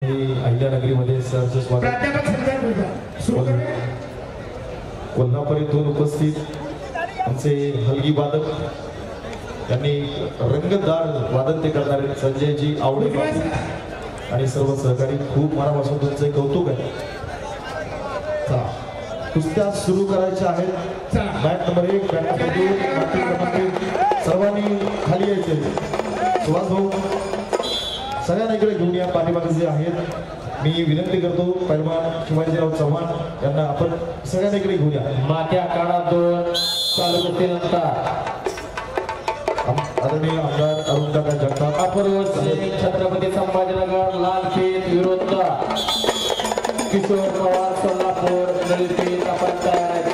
मी अहिल्यानगरीमध्ये सहर्ष स्वागत. कोल्हापूर येथून उपस्थित आमचे हलगी वादक यांनी रंगतदार वादन ते करणारे संजयजी आवडे आणि सर्व सहकारी खूप मनापासून तुमचे कौतुक आहे. कुस्त्या सुरू करायच्या आहेत. Bat number 1 bat number 2 batting क्रमांक 1 सर्वांनी खाली यायचे. सुभाष भाऊ सगळ्यांना इकडे घेऊन या. पाठीमागे जे आहेत मी विनंती करतो पैलवान शिवाजीराव चव्हाण यांना आपण सगळ्यांना इकडे घेऊन या. माथ्या काळात 2 चालू कुस्तीनंतर आदरणीय आमदार अरुणदादा जगताप अपूर्व छत्रपती संभाजीनगर लालपेठ विरुद्ध किशोर पवार सोलापूर नळीपेठ आपण तयार आहेत.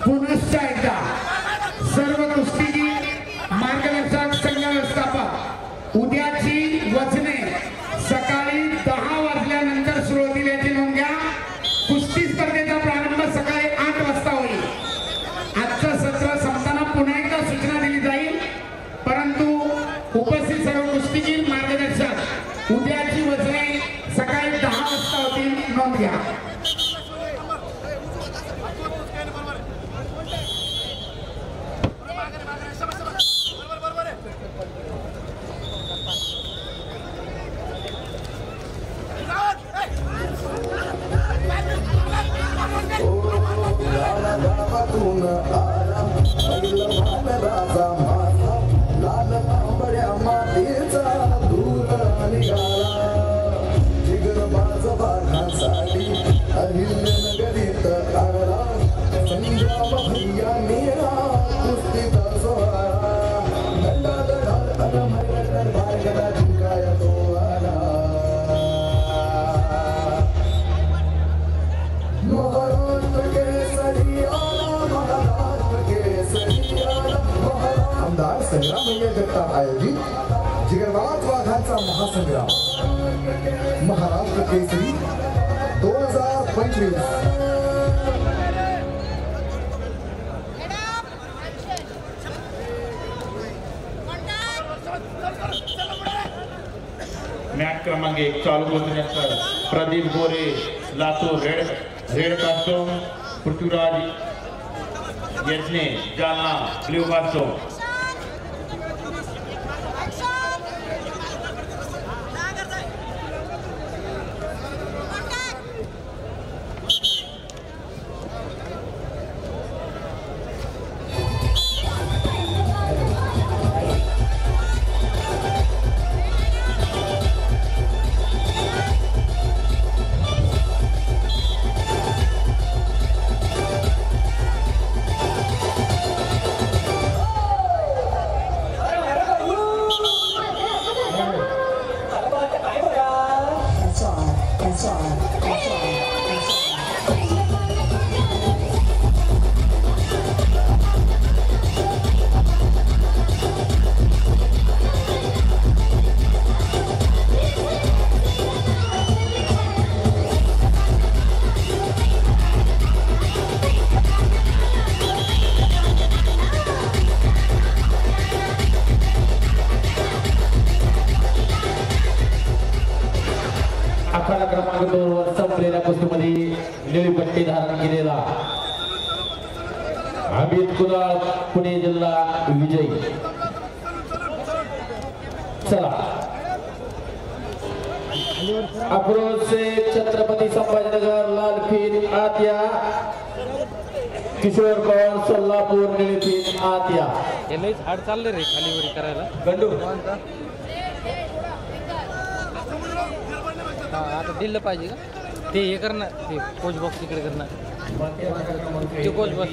पुनश्च एकदा सर्व कुस्तीगीर मार्गदर्शक संघ व्यवस्थापक उद्याची वचने सकाळी 10 वाजल्यानंतर सुरू होतील याची नोंद घ्या. कुस्ती स्पर्धेचा प्रारंभ सकाळी 8 वाजता होईल. आजचं सत्र संपताना पुन्हा एकदा सूचना दिली जाईल, परंतु उपस्थित सर्व कुस्तीगीर मार्गदर्शक उद्याची वचने सकाळी 10 वाजता होतील, नोंद घ्या. आयोजित जिगरबाज वाघांचा महासंग्राम महाराष्ट्र केसरी 2025 मॅच क्रमांक 1 चालू होण्यानंतर Pradeep Gore Latur red costume, Prithviraj Yajne Jalna blue costume. आखाडा क्रमांक 2 वर संपलेल्या कुस्तीमध्ये निळी पट्टी धारण केलेला अमित कुलाळ पुणे जिल्हा विजयी. चला अप्रोच से छत्रपती संभाजीनगर लालपीठ आत्या किशोर पवार सोलापूर निळीपीठ आत्या. हे लईच हाड चालले रे खाली वरी करायला. गंडू आता दिलं पाहिजे का? ते हे करणार ते कोच बॉक्स तिकडे करणार ते कोच बॉक्स